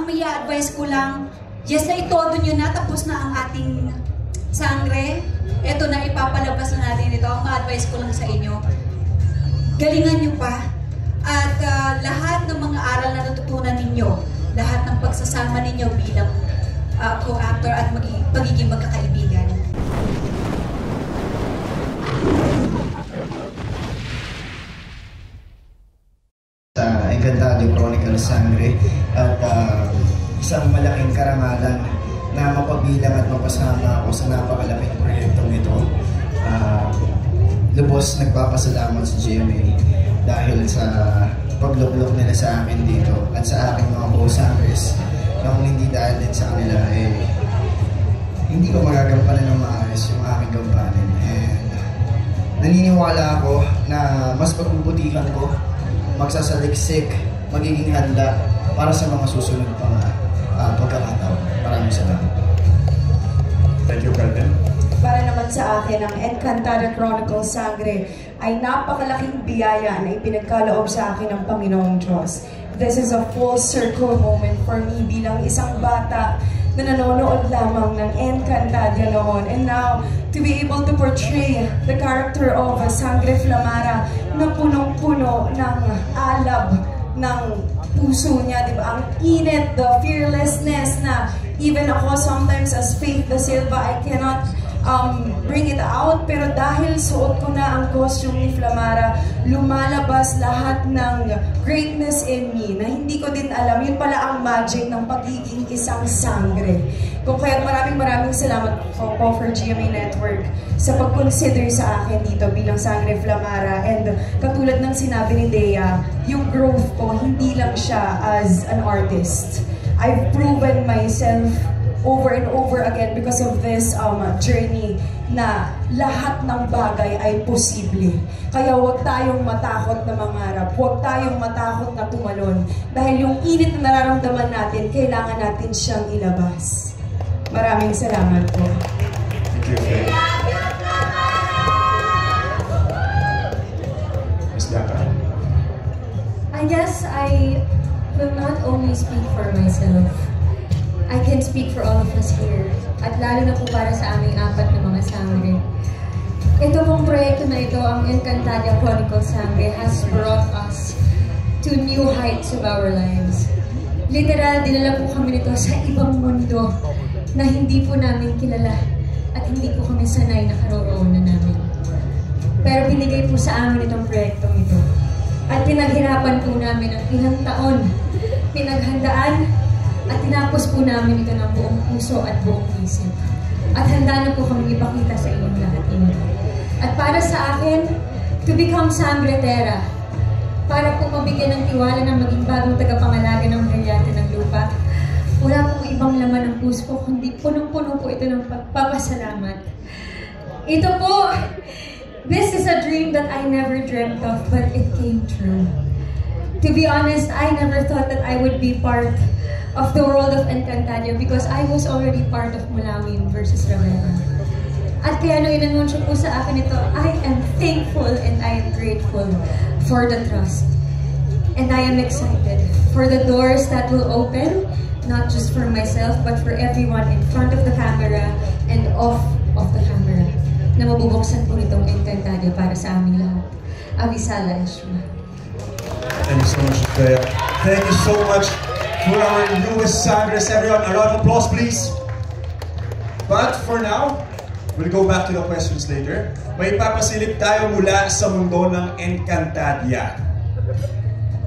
ang may advice ko lang, yes na itodo nyo na, tapos na ang ating sangre. Ito na, ipapalabas na natin ito. Ang ma-advise ko lang sa inyo, galingan nyo pa. At lahat ng mga aral na natutunan ninyo, lahat ng pagsasama ninyo bilang co-actor at pagiging magkakaibigan. Sa Encantado Chronicles Sangre at isang malaking karangalan na mapabilang at mapasama ako sa napakalapit proyektong ito. Lubos nagpapasalamat sa GMA dahil sa paglublok nila sa akin dito at sa aking mga co-sangres na kung hindi dahil din sa kanila hindi ko magagampanan ng maayos yung aking gampanin. And naniniwala ako na mas pagbubutihan ko, magsasaliksik, magiging handa para sa mga susunod pang pagkakataon. Maraming salamat. Thank you, Carmen. Para naman sa akin, ang Encantada Chronicles Sangre ay napakalaking biyaya na ipinagkaloob sa akin ng Panginoong Diyos. This is a full circle moment for me bilang isang bata na nanonood lamang ng Encantada noon. And now, to be able to portray the character of Sangre Flamara na punong-puno ng alab ng puso niya, di ba? Ang init, the fearlessness na even ako sometimes as Faith Da Silva, I cannot bring it out, pero dahil suot ko na ang costume ni Flamara, lumalabas lahat ng greatness in me na hindi ko din alam. Yun pala ang magic ng pagiging isang sangre. Kung kaya maraming salamat po for GMA Network sa pag-consider sa akin dito bilang Sangre Flamara. And katulad ng sinabi ni Dea, yung growth ko, hindi lang siya as an artist. I've proven myself over and over again because of this journey na lahat ng bagay ay posible. Kaya huwag tayong matakot na mangarap, huwag tayong matakot na tumalon. Dahil yung init na nararamdaman natin, kailangan natin siyang ilabas. Maraming salamat po. Thank you, Faye. Ms. Daka. I guess I will not only speak for myself. I can speak for all of us here. At lalo na po para sa aming apat na mga sangre. Ito pong proyekto na ito, ang Encantada Chronicles Sangre, has brought us to new heights of our lives. Literal, dinala po kami nito sa ibang mundo na hindi po namin kilala at hindi po kami sanay na karoroonan namin. Pero binigay po sa amin itong proyektong ito. At pinaghirapan po namin ang ilang taon, pinaghandaan, at tinapos po namin ito ng buong puso at buong isip. At handa na po kami ipakita sa inyong lahat ito. At para sa akin, to become Sangretera, para po mabigyan ng tiwala ng maging bagong tagapangalaga ng brilyante ng lupa, wala pong ibang laman ng puso ko, kundi punong-puno po ito ng pagpapasalamat. Ito po, this is a dream that I never dreamt of, but it came true. To be honest, I never thought that I would be part of the world of Encantada because I was already part of Mulawin versus Rivera. At kaya nung inanunsyo po sa akin ito, I am thankful and I am grateful for the trust. And I am excited for the doors that will open, not just for myself, but for everyone in front of the camera and off of the camera, na mabubuksan po nitong Encantada para sa aming lahat. Avisala Eshma. Thank you so much, Dea. Thank you so much for our newest Sangres, everyone. A round of applause, please. But for now, we'll go back to the questions later. May papasilip tayo mula sa mundo ng Encantadia.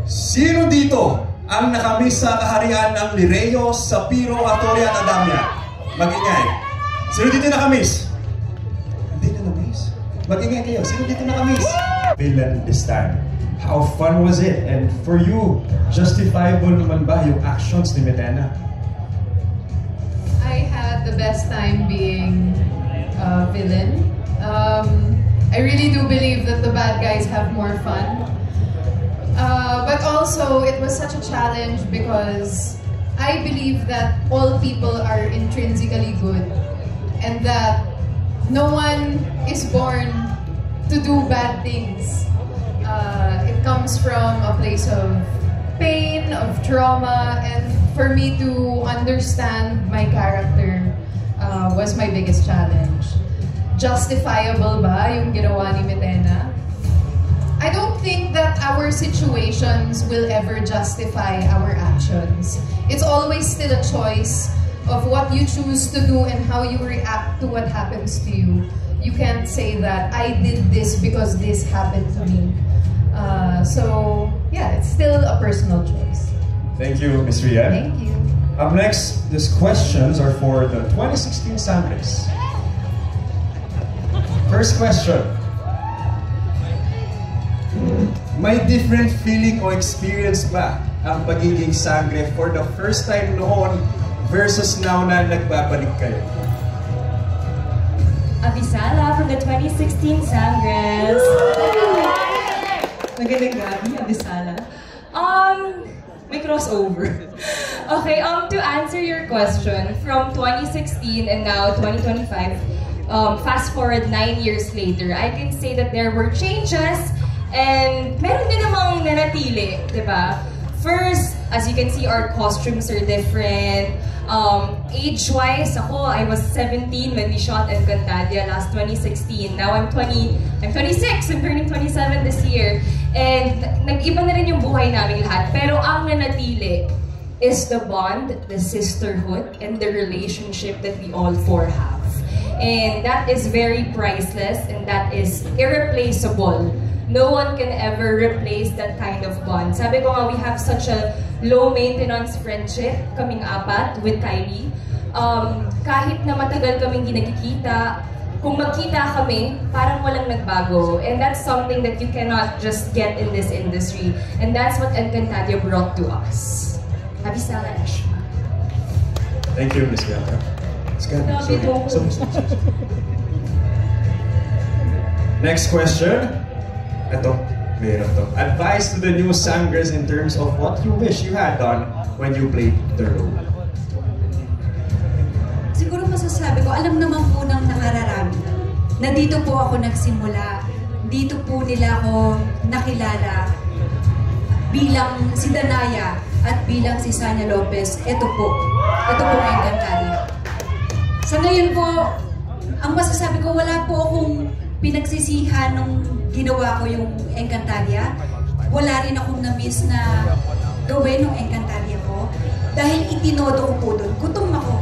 Sino dito ang nakamiss sa kaharian ng Lireo, Sapiro, Atoria at Adamia? Mag-ingay. Sino dito nakamiss? Hindi na nakamiss. Mag-ingay kayo. Sino dito nakamiss? Villain this time. How fun was it? And for you, justifiable naman ba yung actions ni Metena? I had the best time being a villain. I really do believe that the bad guys have more fun. But also, it was such a challenge because I believe that all people are intrinsically good and that no one is born to do bad things. It comes from a place of pain, of trauma, and for me to understand my character was my biggest challenge. Justifiable ba yung ginawa ni Mitena? I don't think that our situations will ever justify our actions. It's always still a choice of what you choose to do and how you react to what happens to you. You can't say that I did this because this happened to me. So yeah, it's still a personal choice. Thank you, Ms. Rian. Thank you. Up next, these questions are for the 2016 Sangres. First question. May different feeling o experience ba ang pagiging Sangre for the first time noon versus now na nagbabalik kayo? Abisala from the 2016 Sangres. Magaling gabi, Abisala. May crossover. Okay, to answer your question, from 2016 and now 2025, fast forward 9 years later, I can say that there were changes and meron din namang nanatili, di ba? First, as you can see, our costumes are different. Age-wise, I was 17 when we shot Encantadia last 2016. Now I'm 26, I'm turning 27 this year. And nag-iba na rin yung buhay namin lahat. Pero ang nanatili is the bond, the sisterhood, and the relationship that we all four have. And that is very priceless and that is irreplaceable. No one can ever replace that kind of bond. Sabi ko nga, we have such a low-maintenance friendship, kaming apat, with Kylie. Kahit na matagal kaming ginagkikita, kung magkita kami, parang walang nagbago. And that's something that you cannot just get in this industry. And that's what Encantadia brought to us. Happy Salash. Thank you, Ms. Bianca. Next question. Ito, mayroon to. Advice to the new Sangres in terms of what you wish you had done when you played the role. Siguro masasabi ko, alam naman po ng nakararami na dito po ako nagsimula. Dito po nila ako nakilala bilang si Danaya at bilang si Sanya Lopez. Ito po ang Encantadia. Sa ngayon po, ang masasabi ko, wala po akong pinagsisihan nung ginawa ko yung Encantadia. Wala rin akong na-miss na gawin yung Encantadia ko. Dahil itinodo ko po doon. Gutom ako.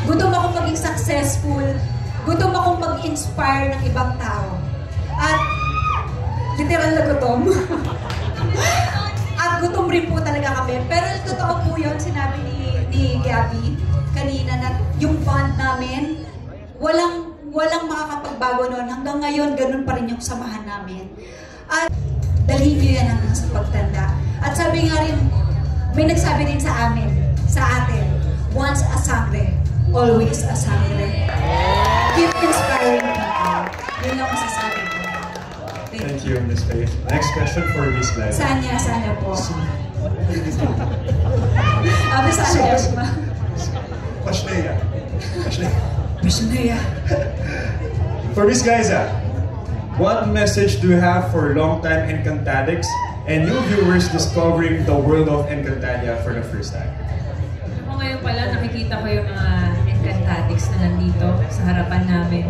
Gutom ako maging successful. Gutom akong mag-inspire ng ibang tao. At literal na gutom. At gutom rin po talaga kami. Pero totoo po yun, sinabi ni Gabby kanina na yung bond namin, walang makakapagbago noon. Hanggang ngayon, ganun pa rin yung samahan namin. At dalhin nyo yan hanggang sa pagtanda. At sabi nga rin, may nagsabi rin sa atin, once a Sangre, always a Sangre. Keep inspiring people. Yun lang masasabi ko. Thank you, Ms. Faith. Next question for Ms. Glenn. Sanya po. Sanya po. Pashnea. For Ms. Gaiza, what message do you have for long-time Encantadics and new viewers discovering the world of Encantadia for the first time? Ako ngayon pala, nakikita ko yung mga Encantadics na nandito sa harapan namin.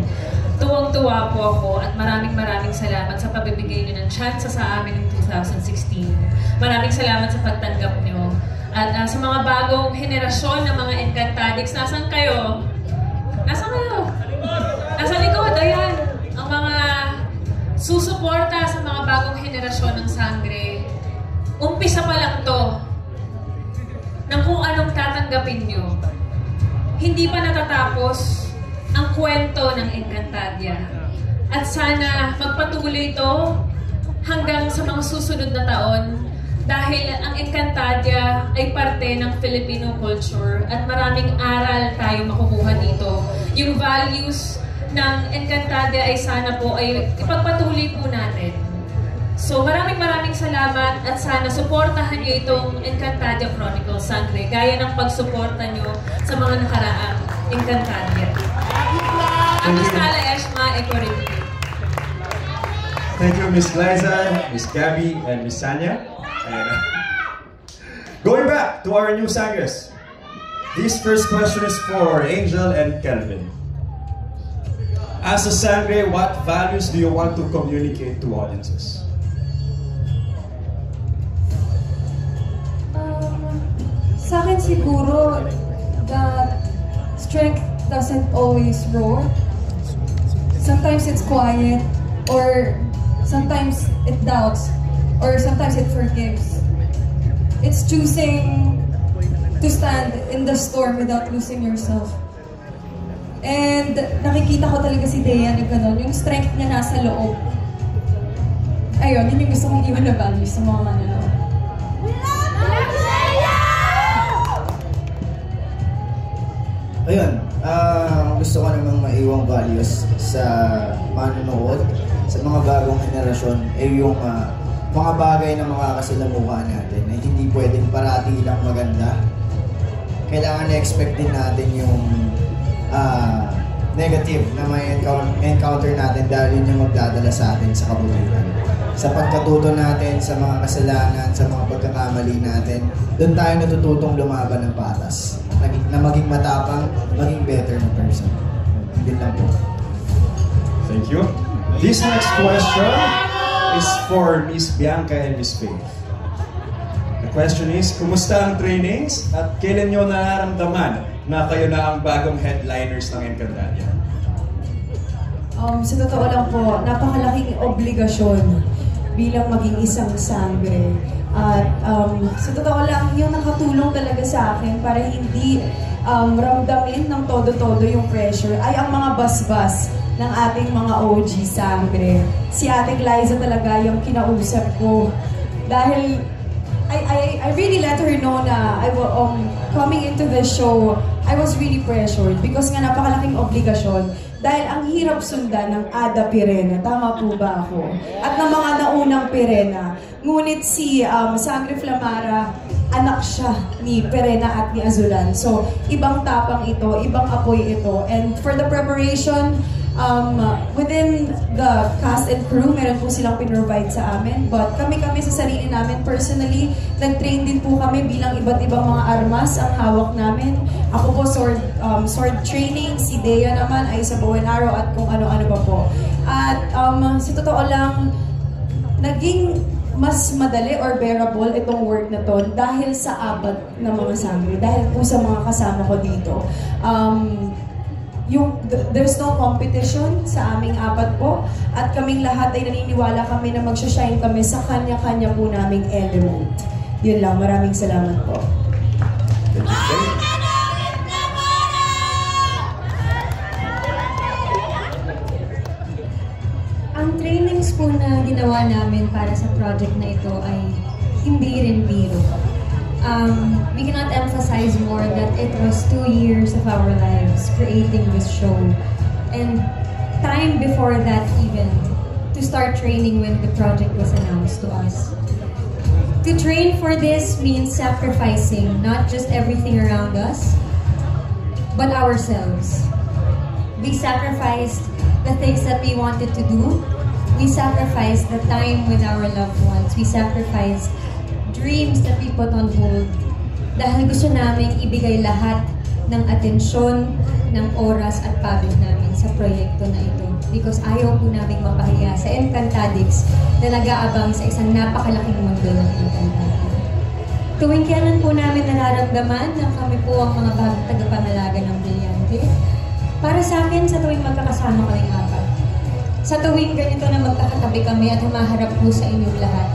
Tuwang-tuwa po ako at maraming salamat sa pagbibigay niyo ng chance sa amin in 2016. Maraming salamat sa pagtanggap niyo. At sa mga bagong henerasyon ng mga Encantadics, nasan kayo? Nasaan kayo? Nasa likod, ayan. Ang mga susuporta sa mga bagong henerasyon ng Sangre. Umpisa pa lang to ng kung anong tatanggapin nyo. Hindi pa natatapos ang kwento ng Encantadia. At sana magpatuloy ito hanggang sa mga susunod na taon dahil ang Encantadia ay parte ng Filipino culture at maraming aral tayo makukuha dito. Yung values ng Encantadia ay sana po ay ipagpatuloy po natin. So maraming salamat at sana suportahan niyo itong Encantadia Chronicles Sangre gaya ng pagsuporta niyo sa mga nakaraang Encantadia. Ang Sala Eshma Ecority. Thank you, Ms. Liza, Ms. Gabby, and Ms. Sanya. And going back to our new Sangres. This first question is for Angel and Kelvin. As a Sangre, what values do you want to communicate to audiences? Sa akin siguro, that strength doesn't always roar. Sometimes it's quiet, or sometimes it doubts, or sometimes it forgives. It's choosing to stand in the storm without losing yourself. And nakikita ko talaga si Dea na gano'n, yung strength niya nasa loob. Ayun, yun yung gusto kong iwan na values sa mga manonood. Ayun, gusto ko namang maiwang values sa manonood, sa mga bagong henerasyon, ay yung mga bagay na makakasalamuha natin ay hindi pwedeng parati lang maganda. Kailangan na-expect din natin yung negative na may encounter natin dahil yun yung magdadala sa atin sa kabutihan. Sa pagkatuto natin, sa mga kasalanan, sa mga pagkakamali natin, doon tayo natututong lumaban ng patas. Na maging matapang, maging better na person. Yun lang po. Thank you. This next question is for Miss Bianca and Miss Faith. The question is, kumusta ang trainings at kailan nyo nararamdaman na kayo na ang bagong headliners ng Encantadia? Sa totoo lang po, napakalaking obligasyon bilang maging isang Sangre. At sa totoo lang, yung nakatulong talaga sa akin para hindi ramdamin ng todo-todo yung pressure ay ang mga basbas ng ating mga OG Sangre. Si Ate Liza talaga yung kinausap ko. Dahil I really let her know na coming into the show, I was really pressured because nga napakalaking obligasyon. Dahil ang hirap sundan ng Ada Pirena, tama po ba ako? At ng mga naunang Pirena. Ngunit si Sangre Flamara, anak siya ni Pirena at ni Azulan. So, ibang tapang ito, ibang apoy ito. And for the preparation, within the cast and crew, meron po silang pinrovide sa amin. But kami sa sarili namin, personally, nag-train din po kami bilang iba't ibang mga armas ang hawak namin. Ako po, sword training. Si Dea naman ay sa bow and arrow at kung ano-ano pa po. At sa totoo lang, naging mas madali or bearable itong work na to dahil sa apat na mga Sangre. Dahil po sa mga kasama ko dito. There's no competition sa aming apat po at kaming lahat ay naniniwala kami na magsashine kami sa kanya-kanya po naming element. Yun lang, maraming salamat po. Thank you. Ang trainings po na ginawa namin para sa project na ito ay hindi rin biro. We cannot emphasize more that it was 2 years of our lives creating this show. And time before that even, to start training when the project was announced to us. To train for this means sacrificing not just everything around us, but ourselves. We sacrificed the things that we wanted to do. We sacrificed the time with our loved ones. We sacrificed dreams that we put on hold dahil gusto namin ibigay lahat ng atensyon, ng oras at pagod namin sa proyekto na ito. Because ayaw po namin mapahiya sa Encantadix na nag-aabang sa isang napakalaking mundo ng Encantadia. Tuwing kailan po namin nararamdaman na kami po ang mga bagong tagapangalaga ng Brillante? Para sa akin, sa tuwing magkakasama kaming apat. Sa tuwing ganito na magkakatabi kami at humaharap po sa inyong lahat.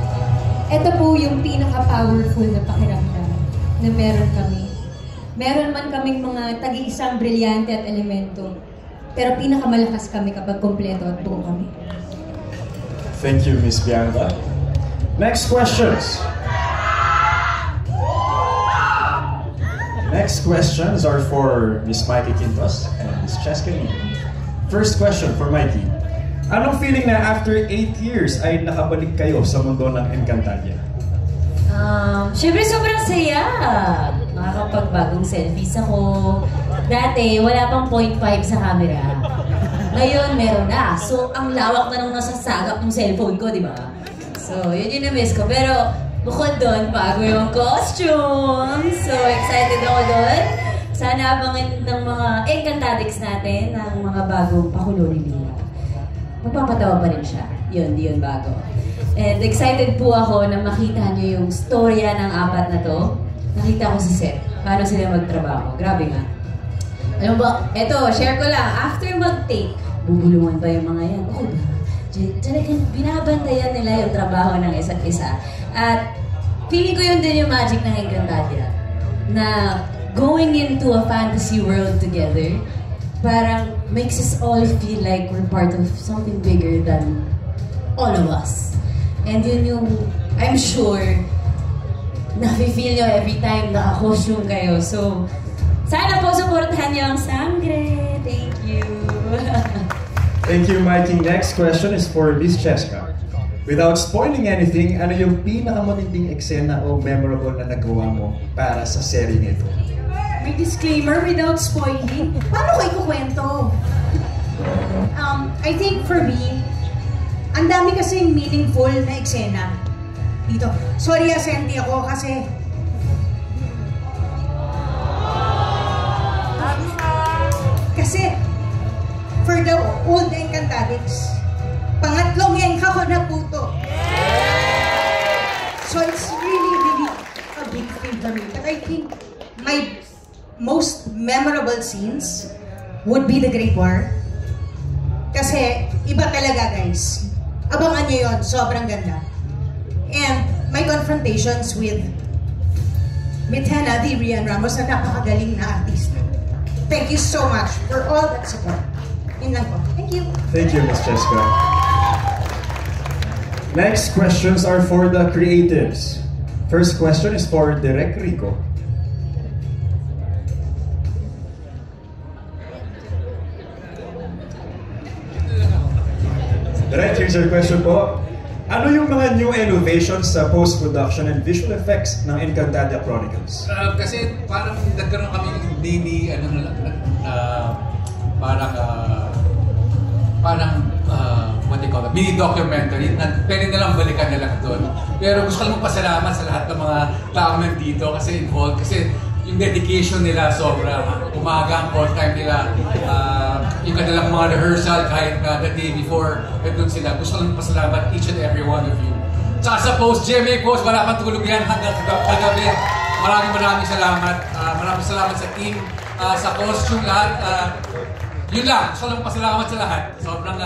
Ito po yung pinaka-powerful na pakiramdam na meron kami. Meron man kaming mga tag-iisang brilyante at elemento, pero pinakamalakas kami kapag kompleto at buo kami. Thank you, Miss Bianca. Next questions. Next questions are for Miss Mikey Quintos and Miss Cheska Lee. First question for Mikey. Anong feeling na after 8 years ay nakabalik kayo sa mundo ng Encantadia? Siyempre sobrang saya. Nakakapagbagong selfies ako. Dati, wala pang 0.5 sa camera. Ngayon, meron na. So, ang lawak na nung nasasagap ng cellphone ko, di ba? So, yun yung na-miss ko. Pero, bukod doon, bago yung costume. So, excited ako doon. Sana abangan ng mga Encantadix natin ng mga bagong pakulo ni Lina. Magpapatawa pa rin siya. Yun, di yun bago. And excited po ako na makita niyo yung storya ng apat na to. Nakita ko sa set. Paano sila magtrabaho. Grabe nga. Alam ba, eto, share ko lang. After mag-take, bubulungan pa yung mga yan. Oh, talagang binabantayan nila yung trabaho ng isa't isa. At feeling ko yun din yung magic ng Encantadia. Na going into a fantasy world together, parang makes us all feel like we're part of something bigger than all of us. And yun yung, I'm sure, nafe-feel nyo every time naka-costume kayo. So, sana po supportahan niyo ang Sangre. Thank you. Thank you, Mikey. Next question is for Miss Cheska. Without spoiling anything, ano yung pinakamatinding eksena o memorable na nagawa mo para sa serie nito? May disclaimer without spoiling. Paano ko ikukwento? I think for me, ang dami kasing meaningful na eksena dito. Sorry, asenti ako kasi for the old Encantadix, pangatlong Enka ko na po to. So it's really a big thing for me. But I think my most memorable scenes would be the Great War. Kasi iba talaga, guys. Abangan nyo yun, sobrang ganda. And my confrontations with Hannah, the Rian Ramos, na napakagaling na artist. Thank you so much for all that support. Yun lang po. Thank you. Thank you, Ms. Cheska. Next questions are for the creatives. First question is for Direk Rico. Direk, here's your question po. Ano yung mga new innovations sa post-production and visual effects ng Encantadia Chronicles? Kasi parang nagkaroon kami ng daily, what do you call it, mini documentary na pwede nalang balikan na lang doon. Pero gusto ko lang magpasalamat sa lahat ng mga tao nandito kasi involved, kasi yung dedication nila sobra. Umaga ang call time nila, yung kanilang mga rehearsal kahit the day before, doon sila. Gusto ko lang magpasalamat each and every one of you. Tsaka sa post, GMA Post, wala pang tulog yan hanggang kagabi. Maraming salamat. Maraming salamat sa team, sa costume, lahat. Yun lang. Gusto ko lang pasalamat sa lahat. Sobrang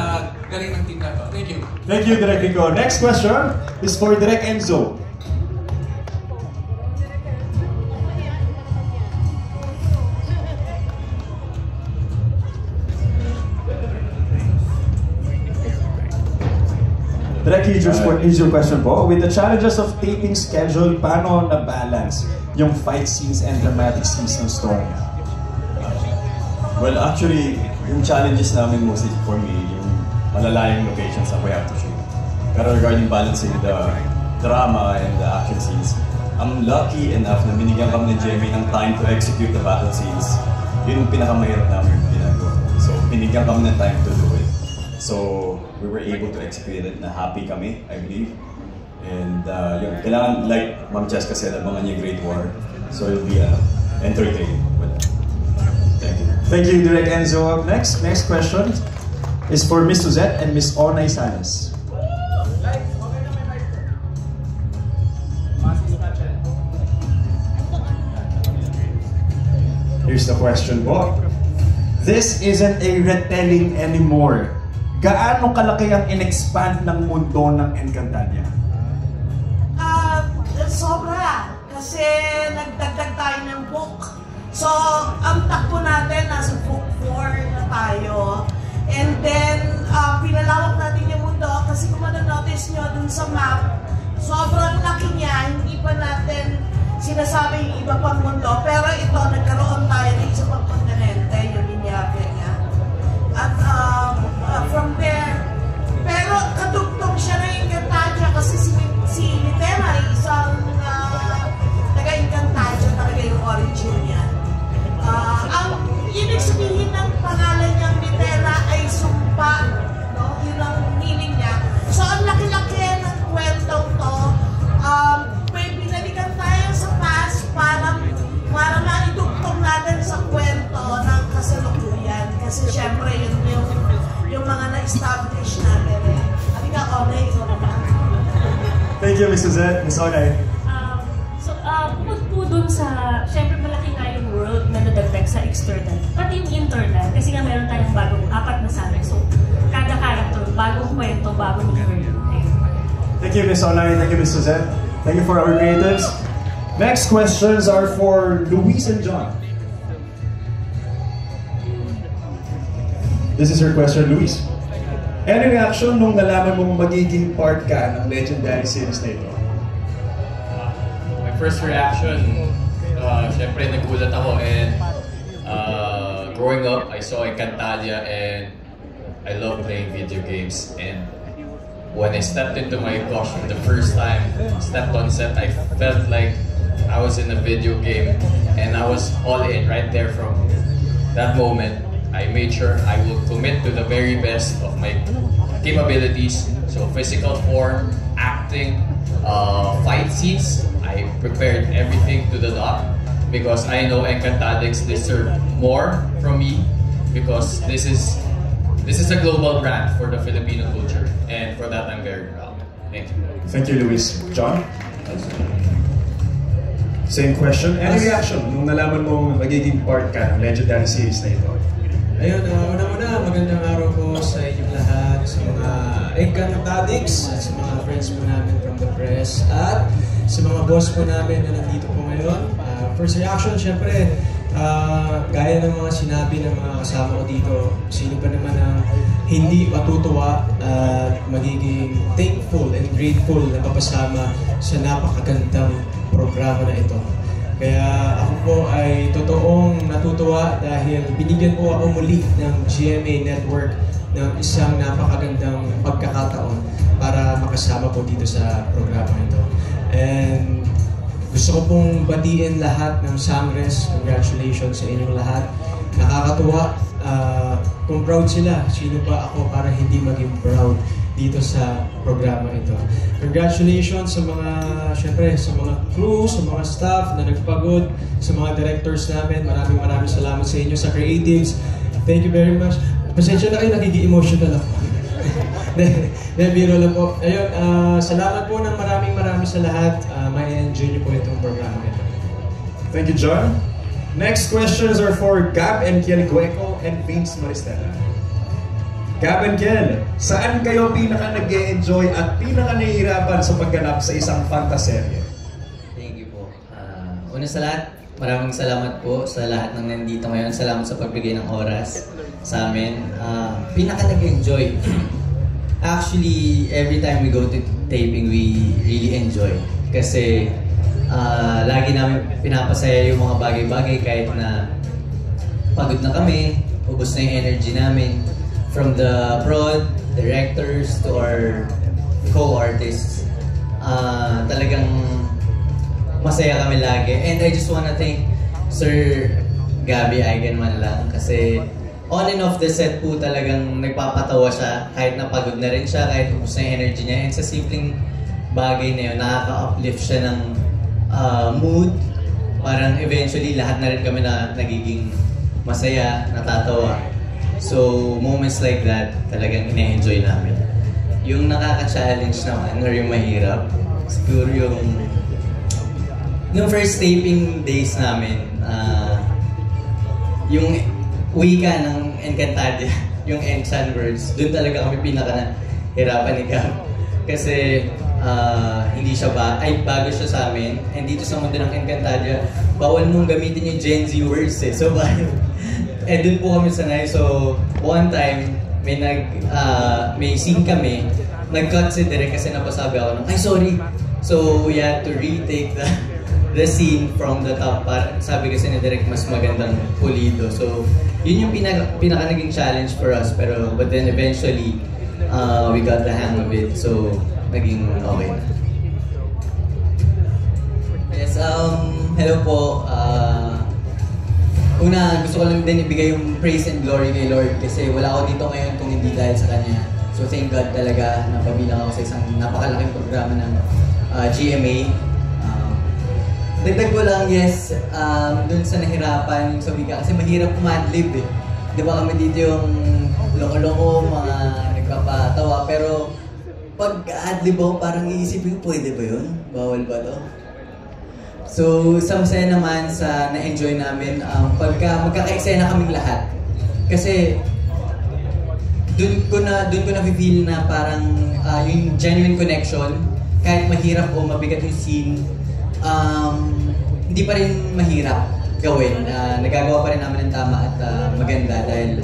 galing ng team na to. Thank you. Thank you, Direk Rico. Next question is for Direk Enzo. Direk, here's your question po. With the challenges of taping schedule, paano na-balance yung fight scenes and dramatic scenes ng story? Well, actually, yung challenges namin mostly for me, yung malalayang locations that we have to shoot. Pero regarding balancing the drama and the action scenes, I'm lucky enough na binigyan kami ni Jemmy ng time to execute the battle scenes. Yun yung pinakamahirap namin ginagawa. So, binigyan kami ng time to do it. So, we were able to execute it na happy kami, I believe. And yun, kailangan, like Ma'am Cheska said, abangan niyo Great War. So, it'll be entertaining. Thank you. Thank you, Direk Enzo. Next question is for Miss Suzette and Miss Onay Salas. Here's the question po. This isn't a retelling anymore. Gaano kalaki ang in-expand ng mundo ng Encantadia? Sobra. Kasi nagdagdag tayo ng book. So, ang takbo natin, nasa book 4 na tayo. And then, pinalawak natin yung mundo. Kasi kung notice nyo dun sa map, sobrang laki niya. Hindi pa natin sinasabi yung iba pang mundo. Pero ito, nagkaroon tayo ng isa pang kontinente, yung Iñaki nga. At from there, pero kadugtong siya na Encantadia kasi si Litera ay isang taga-Encantadia talaga yung origin niya. Ang ibig sabihin ng pangalan niyang Litera ay sumpa, no? Yun ang meaning niya. So ang laki-laki ng kwentong to, may binalikan tayo sa past para maidugtong Kasi syempre, yung mga na-establish natin eh. Halika, Onay, ikaw naman. Thank you, Miss Suzette. Miss Onay. Bukod po dun sa, syempre malaki nga yung world na nadagdag sa external, pati yung internal, kasi nga meron tayong bagong 4 na sabi. So, kada character, bagong kwento, bagong world. Thank you, Miss Onay. Thank you, Miss Suzette. Thank you for our creatives. Next questions are for Luis and John. This is your question, Luis. Any reaction nung nalaman mong magiging part ka ng legendary series na ito? My first reaction, syempre nagulat ako, and growing up, I saw Encantadia and I love playing video games, and when I stepped into my costume the first time, stepped on set, I felt like I was in a video game, and I was all in right there from that moment. I made sure I will commit to the very best of my capabilities. So physical form, acting, fight scenes, I prepared everything to the dot because I know Encantadix deserve more from me because this is a global brand for the Filipino culture, and for that I'm very proud. Thank you. Thank you, Luis. John? Same question. Any reaction nung nalaman mong magiging part ka ng legendary series na ito? Ayun, una-una, magandang araw po sa inyong lahat, sa mga Encantadix, at sa mga friends po namin from the press, at sa mga boss po namin na nandito po ngayon. First reaction, syempre, gaya ng mga sinabi ng mga kasama ko dito, sino pa naman ang hindi matutuwa at magiging thankful and grateful na mapasama sa napakagandang programa na ito. Kaya ako po ay totoong natutuwa dahil binigyan po ako muli ng GMA Network ng isang napakagandang pagkakataon para makasama po dito sa programa ito. And gusto ko pong batiin lahat ng Sangres. Congratulations sa inyong lahat. Nakakatuwa kung proud sila. Sino ba ako para hindi maging proud dito sa programa ito. Congratulations sa mga, syempre, sa mga crew, sa mga staff na nagpagod, sa mga directors namin. Maraming salamat sa inyo, sa creatives. Thank you very much. Pasensya na kayo, nagiging emotional ako. Biro lang po. Ayun, salamat po ng maraming sa lahat. May enjoy niyo po itong programa ito. Thank you, John. Next questions are for Gab and Kiel Gueco and Vince Maristella. Gab and Kiel, saan kayo pinaka nag-e-enjoy at pinaka nahihirapan sa pagganap sa isang fantaserye? Thank you po. Una sa lahat, maraming salamat po sa lahat ng nandito ngayon. Salamat sa pagbigay ng oras sa amin. Pinaka nag-enjoy. Actually, every time we go to taping, we really enjoy. Kasi lagi namin pinapasaya yung mga bagay-bagay kahit na pagod na kami, ubos na yung energy namin. From the prod, directors, to our co-artists. Talagang masaya kami lagi. And I just wanna thank Sir Gabby Eigenman lang kasi on and off the set po talagang nagpapatawa siya kahit napagod na rin siya, kahit ubos na yung energy niya. And sa simpleng bagay na yun, nakaka-uplift siya ng mood. Parang eventually lahat na rin kami na nagiging masaya, natatawa. So moments like that talagang ina-enjoy namin. Yung nakaka-challenge naman or yung mahirap, siguro yung first taping days namin, yung wika ng Encantadia, yung Enchan words, dun talaga kami pinaka-nahirapan ni Gab. Kasi hindi siya bago siya sa amin. And dito sa mundo ng Encantadia, bawal mong gamitin yung Gen Z words eh. So dun po kami sanay. So one time, may scene kami, nag-cut si Derek kasi napasabi ako ng, ay sorry. So we had to retake the scene from the top. Sabi kasi ni Derek mas magandang pulido. So yun yung pinaka naging challenge for us. But then eventually, we got the hang of it. So naging okay na. Yes, hello po. Una, gusto ko lang din ibigay yung praise and glory kay Lord kasi wala ako dito ngayon kung hindi dahil sa Kanya. So thank God talaga na pabilang ako sa isang napakalaking programa ng GMA. Dagdag ko lang, yes, dun sa nahirapan yung sa wika kasi mahirap kumadlib eh. di ba kami dito yung loko-loko, mga nagpapatawa, pero pag adlib ako, parang iisipin ko, pwede ba yun? Bawal ba to? So, sa masaya naman sa na-enjoy namin, pagka magkaka-eksena kaming lahat. Kasi, dun ko na-feel na parang yung genuine connection, kahit mahirap o mabigat yung scene, hindi pa rin mahirap gawin. Nagagawa pa rin namin ng tama at maganda dahil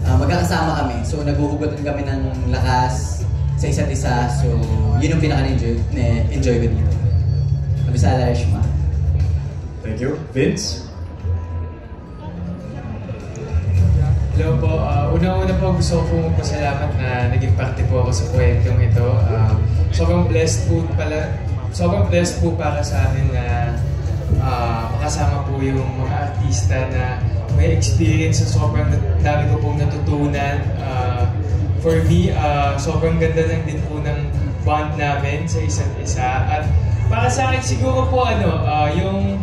magkakasama kami. So, naghuhugutan kami ng lakas sa isa't isa. So, yun yung pinaka-enjoy ko dito. Abisala Yashma. Thank you. Vince? Hello po. Una-una po gusto ko magpasalamat na naging parte po ako sa kwentong ito. Sobrang blessed po para sa amin na makasama po yung mga artista na may experience na sobrang dami ko pong natutunan. For me, sobrang ganda lang din po ng bond namin sa isa't isa. At para sa akin siguro po yung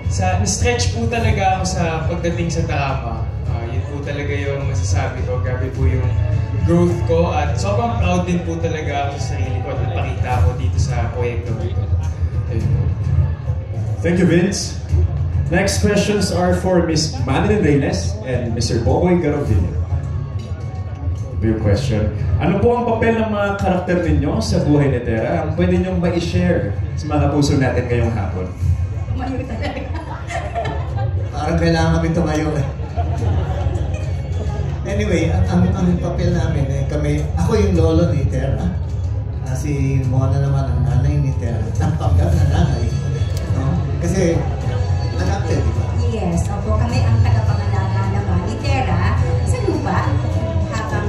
na-stretch po talaga ako sa pagdating sa drama. Yun po talaga yung masasabi ko. Grabe po yung growth ko at sobrang proud din po talaga ako sa sarili ko at napakita ko dito sa proyekto dito. Thank you, Vince. Next questions are for Miss Madeline Reynes and Mr. Boboy Garovilla. Your question. Ano po ang papel ng mga karakter ninyo sa buhay ni Tera? Ang pwede niyong ma-share sa mga puso natin ngayong hapon? Tumayo talaga. Parang kailangan kami tumayo eh. Anyway, ang papel namin ako yung lolo ni Tera. Si Mona naman ang nanay ni Tera. Ang panggap na nanay. No? Kasi, adopted, di ba? Yes, opo. Kami ang tagapangalaga naman ni Tera sa lupa. Habang,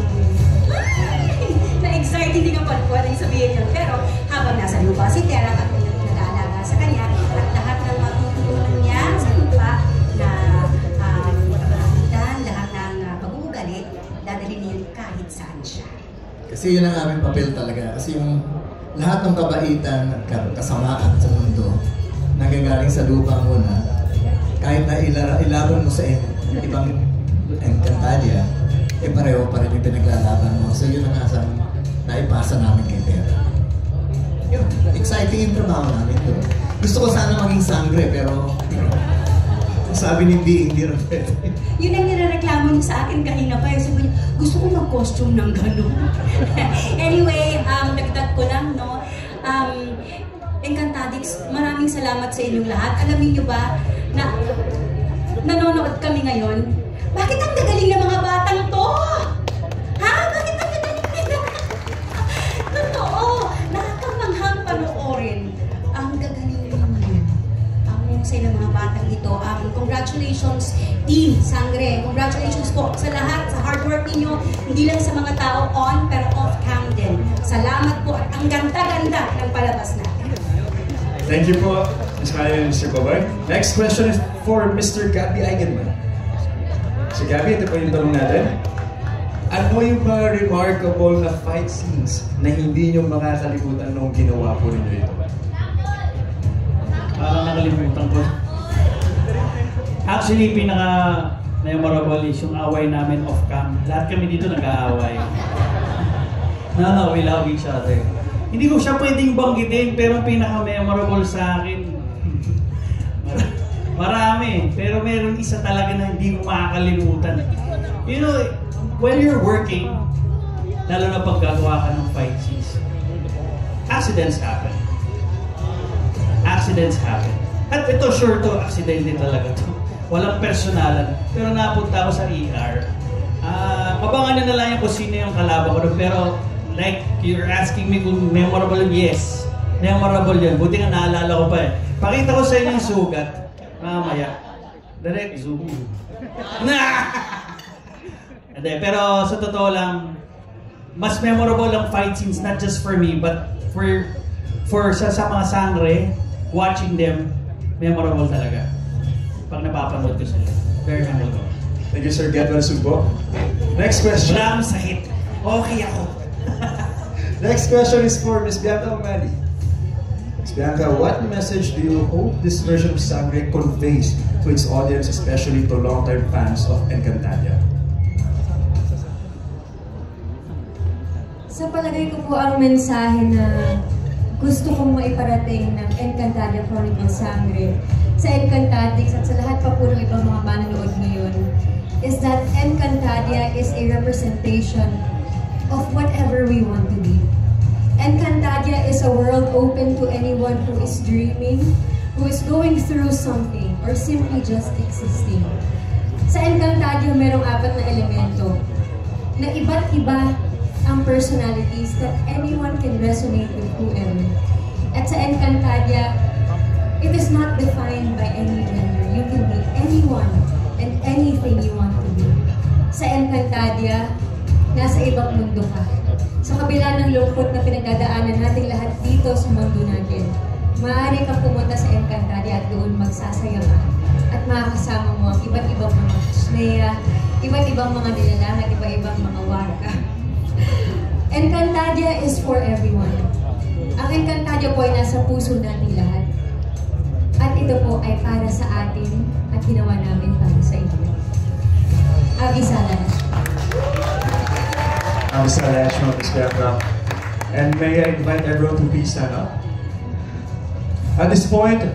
na-excite, hindi ka pala yung sabihin yun. Pero habang nasa lupa si Tera, kami nag-aalaga sa kanya. At lahat ng matutunan niya sa lupa na kabalitan, lahat ng pag-uugali, dadalhin niya kahit saan siya. Kasi yun ang aming papel talaga. Kasi yung lahat ng kabaitan at kasamaan sa mundo nanggagaling sa lupa muna, kahit na ilaban mo sa ibang Encantadia, pareho pa rin yung pinaglalaban mo. So yun ang asang naipasa namin kay Tera. Yun, exciting yung trabaho namin doon. Gusto ko sana maging sangre, pero sabi ni B, hindi rin pwede. Yun ang nirereklamo niya sa akin kanina pa. Sabi niya, gusto ko mag-costume ng gano'n. Anyway, nagdag ko lang, no? Encantadix, maraming salamat sa inyong lahat. Alam niyo ba na nanonood kami ngayon? Bakit ang gagaling ng mga batang to? Ha? Bakit ang gagaling? Totoo, nakakamanghang panoorin. Ang gagaling naman. Ang husay ng mga batang ito. Congratulations, Team Sangre. Congratulations po sa lahat, sa hard work ninyo. Hindi lang sa mga tao on, pero off-cam din. Salamat po at ang ganda-ganda ng palabas natin. Thank you po, Ms. Madeline and Mr. Boboy. Next question is for Mr. Gabby Eigenman. So Gabby, ito po yung tanong natin. Ano yung mga remarkable na fight scenes na hindi nyo makakalimutan nung ginawa po ninyo ito? Nakalimutan ko. Actually, pinaka-memorable is yung away namin off-cam. Lahat kami dito nag-aaway. No, we love each other. Hindi ko siya pwedeng banggitin, pero pinaka-memorable sa akin, marami. Pero meron isa talaga na hindi ko makakalimutan. You know, when you're working, lalo na pag gagawa ka ng fight scenes, accidents happen. Accidents happen. At ito, sure to, accident din talaga to. Walang personalan. Pero napunta ako sa ER. Abangan na lang yung kung sino yung kalaban ko. Pero, like, you're asking me kung memorable, yes. Memorable yun. Buti nga naalala ko pa eh. Pakita ko sa inyo yung sugat. Mamaya. Direct zoom. Hindi, pero sa totoo lang, mas memorable ang fight scenes, not just for me, but for sa mga sangre, watching them, memorable talaga. Pag napapanood ko sila. Very memorable. Thank you, Sir Gedwan Sugbo. Next question. Wala akong sakit. Okay ako. Next question is for Ms. Bianca O'Malley. Ms. Bianca, what message do you hope this version of Sangre conveys to its audience, especially to long-term fans of Encantadia? Sa palagay ko po ang mensahe na gusto kong maiparating ng Encantadia Chronicles Sangre sa Encantadix at sa lahat pa po ng ibang mga manonood ngayon is that Encantadia is a representation of whatever we want to be. Encantadia is a world open to anyone who is dreaming, who is going through something, or simply just existing. Sa Encantadia, merong 4 na elemento na iba't iba ang personalities that anyone can resonate with whoever. At sa Encantadia, it is not defined by any gender. You can be anyone and anything you want to be. Sa Encantadia, nasa ibang mundo ka. Sa kabila ng lungkot na pinagdadaanan natin lahat dito sa mundo natin, maaari kang pumunta sa Encantadia at doon magsasaya ka at makakasama mo ang iba't ibang mga kusneya, iba't ibang mga nilalang at iba't ibang mga warka. Encantadia is for everyone. Ang Encantadia po ay nasa puso natin lahat. At ito po ay para sa atin at ginawa namin para sa inyo. Avisalas. Avisalas, Miss Petra. And may I invite everyone to please stand up. At this point,